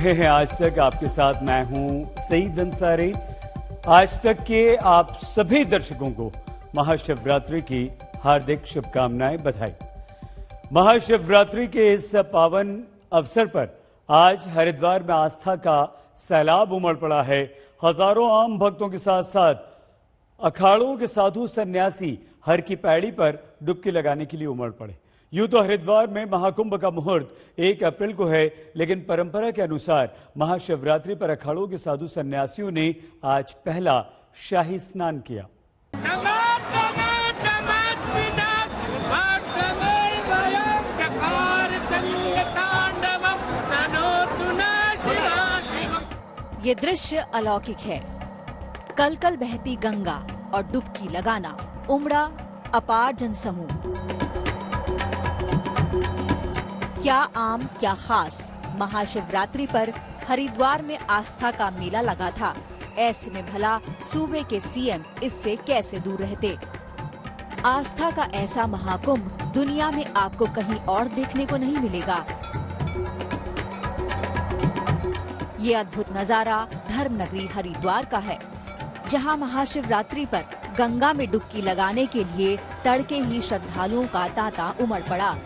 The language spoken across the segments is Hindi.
हैं आज तक आपके साथ मैं हूं सईद अंसारी। आज तक के आप सभी दर्शकों को महाशिवरात्रि की हार्दिक शुभकामनाएं, बधाई। महाशिवरात्रि के इस पावन अवसर पर आज हरिद्वार में आस्था का सैलाब उमड़ पड़ा है। हजारों आम भक्तों के साथ साथ अखाड़ों के साधु सन्यासी हर की पैड़ी पर डुबकी लगाने के लिए उमड़ पड़े। यूं तो हरिद्वार में महाकुंभ का मुहूर्त 1 अप्रैल को है, लेकिन परंपरा के अनुसार महाशिवरात्रि पर अखाड़ों के साधु सन्यासियों ने आज पहला शाही स्नान किया। ये दृश्य अलौकिक है। कल कल बहती गंगा और डुबकी लगाना, उमड़ा अपार जनसमूह। क्या आम क्या खास, महाशिवरात्रि पर हरिद्वार में आस्था का मेला लगा था। ऐसे में भला सूबे के सीएम इससे कैसे दूर रहते। आस्था का ऐसा महाकुंभ दुनिया में आपको कहीं और देखने को नहीं मिलेगा। ये अद्भुत नजारा धर्मनगरी हरिद्वार का है, जहां महाशिवरात्रि पर गंगा में डुबकी लगाने के लिए तड़के ही श्रद्धालुओं का तांता उमड़ पड़ा।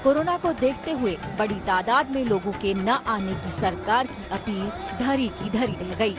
कोरोना को देखते हुए बड़ी तादाद में लोगों के न आने की सरकार की अपील धरी की धरी रह गई।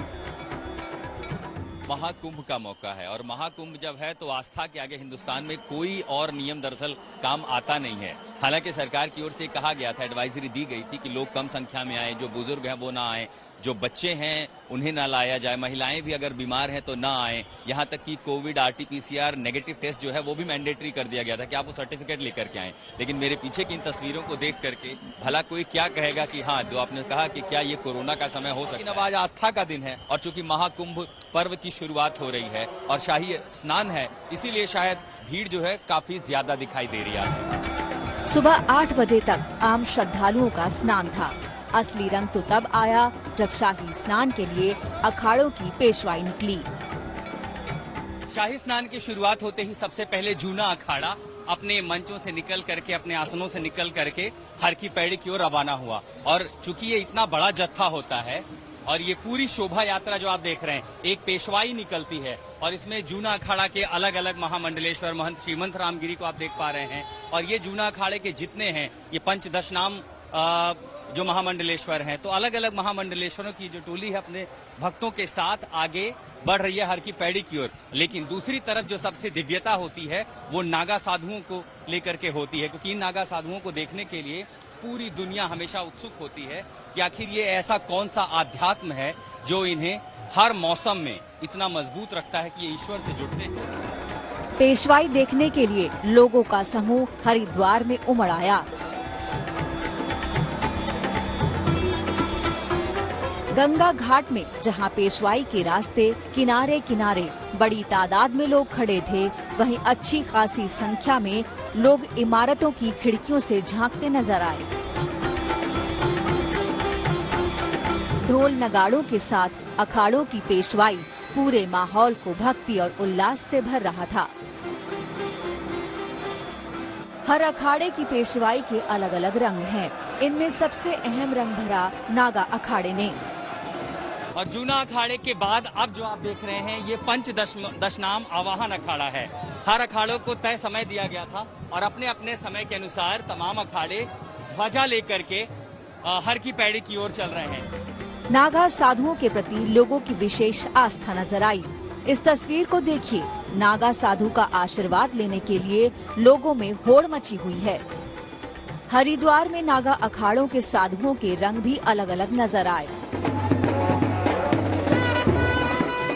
महाकुंभ का मौका है और महाकुंभ जब है तो आस्था के आगे हिंदुस्तान में कोई और नियम दरअसल काम आता नहीं है। हालांकि सरकार की ओर से कहा गया था, एडवाइजरी दी गई थी कि लोग कम संख्या में आए, जो बुजुर्ग हैं वो ना आए, जो बच्चे हैं उन्हें ना लाया जाए, महिलाएं भी अगर बीमार हैं तो ना आए। यहां तक कि कोविड आरटीपीसीआर नेगेटिव टेस्ट जो है वो भी मैंडेटरी कर दिया गया था कि आप वो सर्टिफिकेट लेकर के आए। लेकिन मेरे पीछे की इन तस्वीरों को देख करके भला कोई क्या कहेगा कि हाँ, जो आपने कहा कि क्या ये कोरोना का समय हो सकता है। अब आज आस्था का दिन है और चूंकि महाकुंभ पर्व की शुरुआत हो रही है और शाही स्नान है, इसीलिए शायद भीड़ जो है काफी ज्यादा दिखाई दे रही है। सुबह 8 बजे तक आम श्रद्धालुओं का स्नान था। असली रंग तो तब आया जब शाही स्नान के लिए अखाड़ों की पेशवाई निकली। शाही स्नान की शुरुआत होते ही सबसे पहले जूना अखाड़ा अपने मंचों से निकल करके, अपने आसनों से निकल करके हर की पैड़ी की ओर रवाना हुआ। और चूंकि ये इतना बड़ा जत्था होता है और ये पूरी शोभा यात्रा जो आप देख रहे हैं, एक पेशवाई निकलती है और इसमें जूना अखाड़ा के अलग अलग महामंडलेश्वर महंत श्रीमंत रामगिरी को आप देख पा रहे हैं। और ये जूना अखाड़े के जितने हैं, ये पंचदश नाम जो महामंडलेश्वर हैं, तो अलग अलग महामंडलेश्वरों की जो टोली है अपने भक्तों के साथ आगे बढ़ रही है हर की पैड़ी की ओर। लेकिन दूसरी तरफ जो सबसे दिव्यता होती है वो नागा साधुओं को लेकर के होती है, क्योंकि इन नागा साधुओं को देखने के लिए पूरी दुनिया हमेशा उत्सुक होती है कि आखिर ये ऐसा कौन सा आध्यात्म है जो इन्हें हर मौसम में इतना मजबूत रखता है कि ये ईश्वर से जुड़ते हैं। पेशवाई देखने के लिए लोगों का समूह हरिद्वार में उमड़ आया। गंगा घाट में जहां पेशवाई के रास्ते किनारे किनारे बड़ी तादाद में लोग खड़े थे, वहीं अच्छी खासी संख्या में लोग इमारतों की खिड़कियों से झांकते नजर आए। ढोल नगाड़ों के साथ अखाड़ों की पेशवाई पूरे माहौल को भक्ति और उल्लास से भर रहा था। हर अखाड़े की पेशवाई के अलग अलग रंग हैं। इनमें सबसे अहम रंग भरा नागा अखाड़े ने। और जूना अखाड़े के बाद अब जो आप देख रहे हैं ये पंचदशनाम आवाहन अखाड़ा है। हर अखाड़ों को तय समय दिया गया था और अपने अपने समय के अनुसार तमाम अखाड़े ध्वजा लेकर के हर की पैड़ी की ओर चल रहे हैं। नागा साधुओं के प्रति लोगों की विशेष आस्था नजर आई। इस तस्वीर को देखिए, नागा साधु का आशीर्वाद लेने के लिए लोगों में होड़ मची हुई है। हरिद्वार में नागा अखाड़ों के साधुओं के रंग भी अलग अलग नजर आए।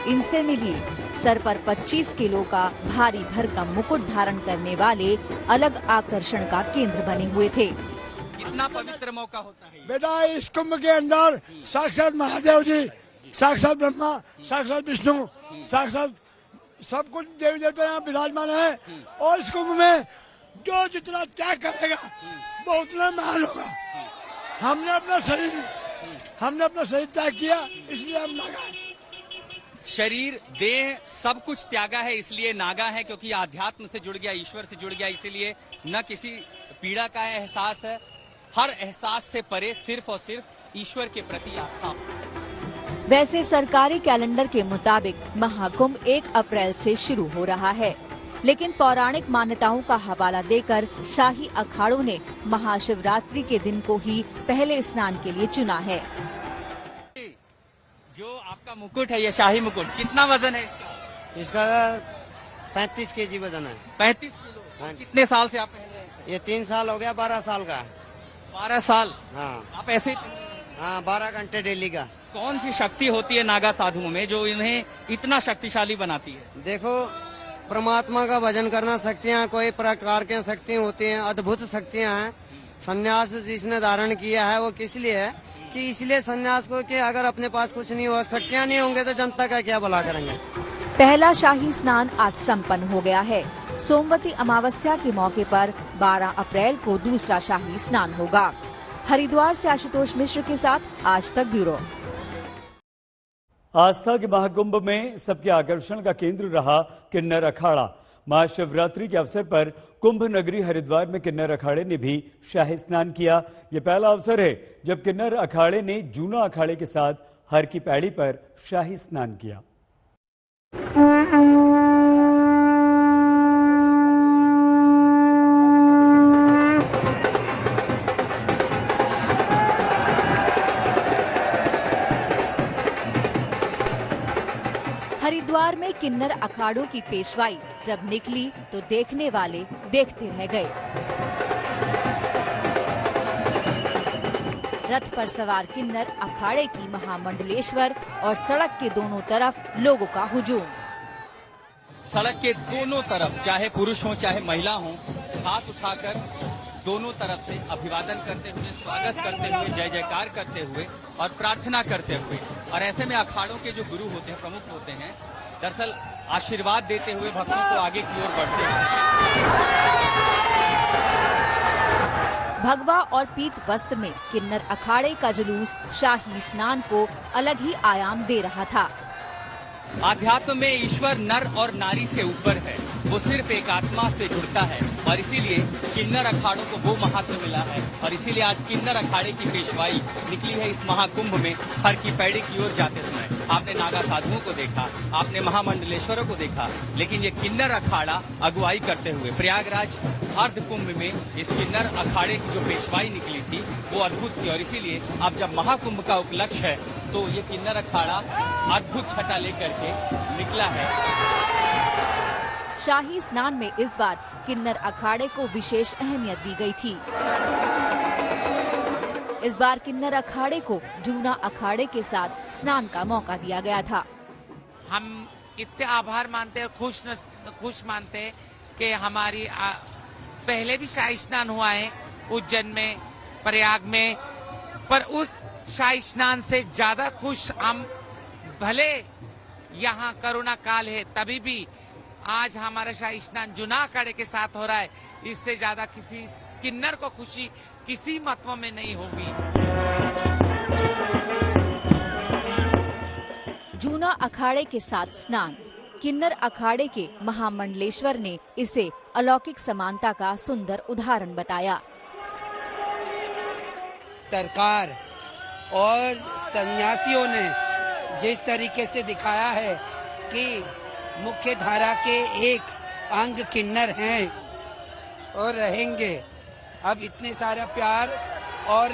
इनसे मिली सर पर 25 किलो का भारी भरकम मुकुट धारण करने वाले अलग आकर्षण का केंद्र बने हुए थे। कितना पवित्र मौका होता है बेटा। इस कुंभ के अंदर साक्षात महादेव जी, साक्षात ब्रह्मा, साक्षात विष्णु, साक्षात सब कुछ देवी देवता यहाँ विराजमान है। और इस कुंभ में जो जितना त्याग करेगा वो उतना महान होगा। हमने अपना शरीर त्याग किया, इसलिए हम नागा हैं। शरीर देह सब कुछ त्यागा है, इसलिए नागा है, क्योंकि आध्यात्म से जुड़ गया, ईश्वर से जुड़ गया। इसीलिए न किसी पीड़ा का एहसास है, हर एहसास से परे सिर्फ और सिर्फ ईश्वर के प्रति आस्था। वैसे सरकारी कैलेंडर के मुताबिक महाकुंभ 1 अप्रैल से शुरू हो रहा है, लेकिन पौराणिक मान्यताओं का हवाला देकर शाही अखाड़ों ने महाशिवरात्रि के दिन को ही पहले स्नान के लिए चुना है। जो आपका मुकुट है, ये शाही मुकुट, कितना वजन है इसका? इसका 35 केजी वजन है। 35 किलो। हाँ। कितने साल से आप पहन रहे हैं? ये 3 साल हो गया, 12 साल का। 12 साल। हाँ आप ऐसे ही पहन रहे हैं? हाँ, 12 घंटे डेली का। कौन सी शक्ति होती है नागा साधुओं में जो इन्हें इतना शक्तिशाली बनाती है? देखो, परमात्मा का भजन करना शक्तियाँ कोई प्रकार की शक्ति होती हैं, अद्भुत शक्तियाँ हैं। संन्यास जिसने धारण किया है वो किस लिए है कि इसलिए संन्यास को कि अगर अपने पास कुछ नहीं हो, शक्तियाँ नहीं होंगे तो जनता का क्या भला करेंगे। पहला शाही स्नान आज संपन्न हो गया है। सोमवती अमावस्या के मौके पर 12 अप्रैल को दूसरा शाही स्नान होगा। हरिद्वार से आशुतोष मिश्र के साथ आज तक ब्यूरो। आस्था के महाकुंभ में सबके आकर्षण का केंद्र रहा किन्नर अखाड़ा। महाशिवरात्रि के अवसर पर कुंभ नगरी हरिद्वार में किन्नर अखाड़े ने भी शाही स्नान किया। ये पहला अवसर है जब किन्नर अखाड़े ने जूना अखाड़े के साथ हर की पैड़ी पर शाही स्नान किया। हरिद्वार में किन्नर अखाड़ों की पेशवाई जब निकली तो देखने वाले देखते रह गए। रथ पर सवार किन्नर अखाड़े की महामंडलेश्वर और सड़क के दोनों तरफ लोगों का हुजूम। सड़क के दोनों तरफ चाहे पुरुष हो चाहे महिला हो, हाथ उठाकर दोनों तरफ से अभिवादन करते हुए, स्वागत करते हुए, जय जयकार करते हुए और प्रार्थना करते हुए, और ऐसे में अखाड़ों के जो गुरु होते हैं, प्रमुख होते हैं, दरअसल आशीर्वाद देते हुए भक्तों को आगे की ओर बढ़ते हैं। भगवा और पीत वस्त्र में किन्नर अखाड़े का जुलूस शाही स्नान को अलग ही आयाम दे रहा था। आध्यात्म में ईश्वर नर और नारी से ऊपर है, वो सिर्फ एक आत्मा से जुड़ता है और इसीलिए किन्नर अखाड़ों को वो महत्व मिला है और इसीलिए आज किन्नर अखाड़े की पेशवाई निकली है इस महाकुंभ में हर की पैड़ी की ओर जाते समय। आपने नागा साधुओं को देखा, आपने महामंडलेश्वरों को देखा, लेकिन ये किन्नर अखाड़ा अगुवाई करते हुए प्रयागराज अर्ध कुंभ में इस किन्नर अखाड़े की जो पेशवाई निकली थी वो अद्भुत थी और इसीलिए अब जब महाकुंभ का उपलक्ष्य है तो ये किन्नर अखाड़ा अद्भुत छटा लेकर के निकला है। शाही स्नान में इस बार किन्नर अखाड़े को विशेष अहमियत दी गई थी। इस बार किन्नर अखाड़े को जूना अखाड़े के साथ स्नान का मौका दिया गया था। हम कितने आभार मानते हैं, खुश मानते हैं कि हमारी पहले भी शाही स्नान हुआ है उज्जैन में, प्रयाग में, पर उस शाही स्नान से ज्यादा खुश हम, भले यहाँ कोरोना काल है तभी भी आज हमारा शाही स्नान जूना अखाड़े के साथ हो रहा है। इससे ज्यादा किसी किन्नर को खुशी किसी महत्व में नहीं होगी। जूना अखाड़े के साथ स्नान, किन्नर अखाड़े के महामंडलेश्वर ने इसे अलौकिक समानता का सुंदर उदाहरण बताया। सरकार और सन्यासियों ने जिस तरीके से दिखाया है कि मुख्य धारा के एक अंग किन्नर हैं और रहेंगे, अब इतने सारा प्यार और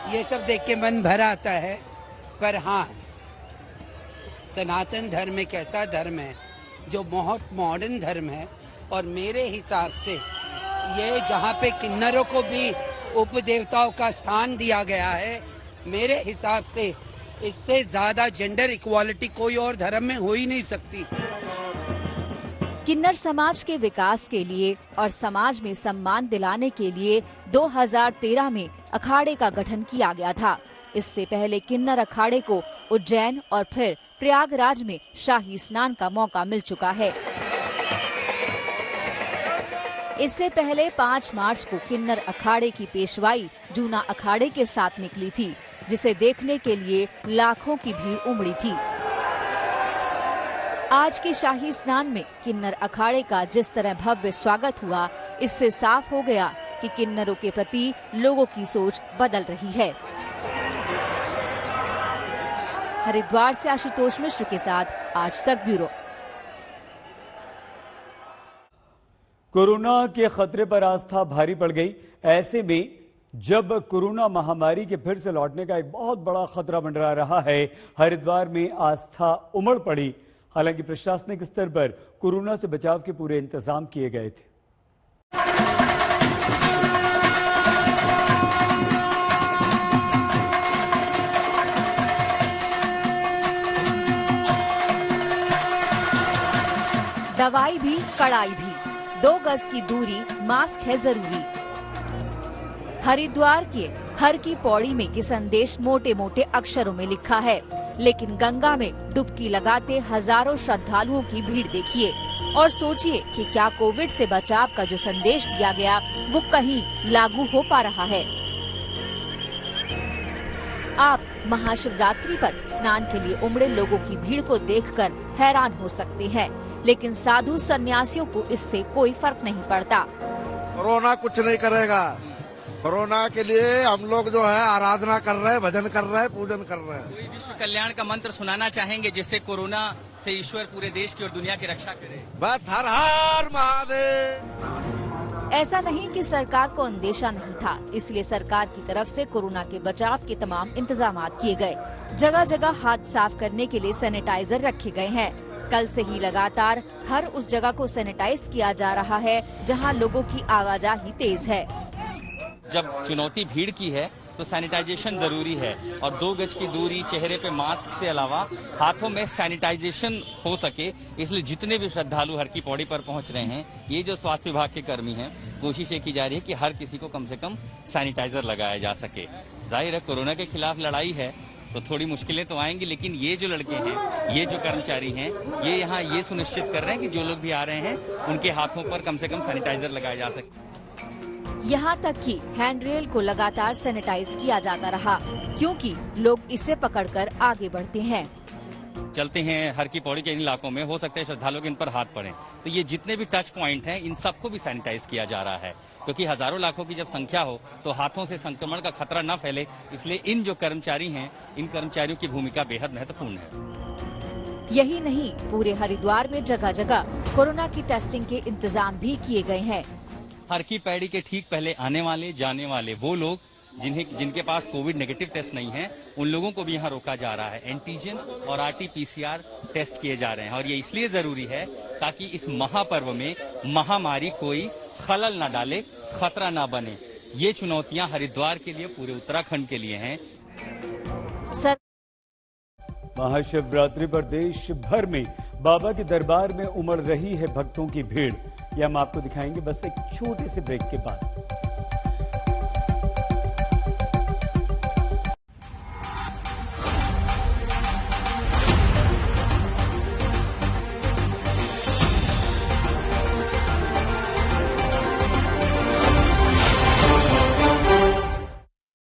ये सब देख के मन भर आता है। पर हाँ, सनातन धर्म एक ऐसा धर्म है जो बहुत मॉडर्न धर्म है और मेरे हिसाब से ये जहाँ पे किन्नरों को भी उपदेवताओं का स्थान दिया गया है, मेरे हिसाब से इससे ज्यादा जेंडर इक्वालिटी कोई और धर्म में हो ही नहीं सकती। किन्नर समाज के विकास के लिए और समाज में सम्मान दिलाने के लिए 2013 में अखाड़े का गठन किया गया था। इससे पहले किन्नर अखाड़े को उज्जैन और फिर प्रयागराज में शाही स्नान का मौका मिल चुका है। इससे पहले 5 मार्च को किन्नर अखाड़े की पेशवाई जूना अखाड़े के साथ निकली थी, जिसे देखने के लिए लाखों की भीड़ उमड़ी थी। आज के शाही स्नान में किन्नर अखाड़े का जिस तरह भव्य स्वागत हुआ, इससे साफ हो गया कि किन्नरों के प्रति लोगों की सोच बदल रही है। हरिद्वार से आशुतोष मिश्र के साथ आज तक ब्यूरो। कोरोना के खतरे पर आस्था भारी पड़ गई। ऐसे में जब कोरोना महामारी के फिर से लौटने का एक बहुत बड़ा खतरा मंडरा रहा है, हरिद्वार में आस्था उमड़ पड़ी। हालांकि प्रशासनिक स्तर पर कोरोना से बचाव के पूरे इंतजाम किए गए थे। दवाई भी कड़ाई भी, 2 गज की दूरी, मास्क है जरूरी। हरिद्वार के हर की पौड़ी में ये संदेश मोटे मोटे अक्षरों में लिखा है, लेकिन गंगा में डुबकी लगाते हजारों श्रद्धालुओं की भीड़ देखिए और सोचिए कि क्या कोविड से बचाव का जो संदेश दिया गया वो कहीं लागू हो पा रहा है। आप महाशिवरात्रि पर स्नान के लिए उमड़े लोगों की भीड़ को देखकर हैरान हो सकते हैं, लेकिन साधु सन्यासियों को इससे कोई फर्क नहीं पड़ता। कोरोना कुछ नहीं करेगा। कोरोना के लिए हम लोग जो है आराधना कर रहे हैं, भजन कर रहे हैं, पूजन कर रहे हैं। कोई विश्व कल्याण का मंत्र सुनाना चाहेंगे जिससे कोरोना से ईश्वर पूरे देश की और दुनिया की रक्षा करे? बस हर हर महादेव। ऐसा नहीं कि सरकार को अंदेशा नहीं था, इसलिए सरकार की तरफ से कोरोना के बचाव के तमाम इंतजाम किए गए। जगह जगह हाथ साफ करने के लिए सैनिटाइजर रखे गए हैं। कल से ही लगातार हर उस जगह को सैनिटाइज किया जा रहा है जहां लोगों की आवाजाही तेज है। जब चुनौती भीड़ की है तो सैनिटाइजेशन जरूरी है और 2 गज की दूरी, चेहरे पे मास्क से अलावा हाथों में सैनिटाइजेशन हो सके, इसलिए जितने भी श्रद्धालु हर की पौड़ी पर पहुंच रहे हैं, ये जो स्वास्थ्य विभाग के कर्मी हैं, कोशिश ये की जा रही है कि हर किसी को कम से कम सैनिटाइजर लगाया जा सके। जाहिर है कोरोना के खिलाफ लड़ाई है तो थोड़ी मुश्किलें तो आएंगी, लेकिन ये जो लड़के हैं, ये जो कर्मचारी हैं, ये यहाँ ये सुनिश्चित कर रहे हैं कि जो लोग भी आ रहे हैं उनके हाथों पर कम से कम सैनिटाइजर लगाया जा सके। यहाँ तक कि हैंडरेल को लगातार सैनिटाइज किया जाता रहा, क्योंकि लोग इसे पकड़कर आगे बढ़ते हैं। चलते हैं हर की पौड़ी के इन इलाकों में, हो सकता है श्रद्धालुओं के इन पर हाथ पड़े, तो ये जितने भी टच पॉइंट हैं इन सबको भी सैनिटाइज किया जा रहा है, क्योंकि हजारों लाखों की जब संख्या हो तो हाथों से संक्रमण का खतरा न फैले, इसलिए इन जो कर्मचारी हैं, इन कर्मचारियों की भूमिका बेहद महत्वपूर्ण है। यही नहीं, पूरे हरिद्वार में जगह जगह कोरोना की टेस्टिंग के इंतजाम भी किए गए हैं। हर की पैड़ी के ठीक पहले आने वाले जाने वाले वो लोग जिनके पास कोविड नेगेटिव टेस्ट नहीं है, उन लोगों को भी यहाँ रोका जा रहा है। एंटीजन और RT-PCR टेस्ट किए जा रहे हैं और ये इसलिए जरूरी है ताकि इस महापर्व में महामारी कोई खलल न डाले, खतरा न बने। ये चुनौतियां हरिद्वार के लिए, पूरे उत्तराखंड के लिए हैं। महाशिवरात्रि पर देश भर में बाबा के दरबार में उमड़ रही है भक्तों की भीड़। यह हम आपको दिखाएंगे बस एक छोटे से ब्रेक के बाद।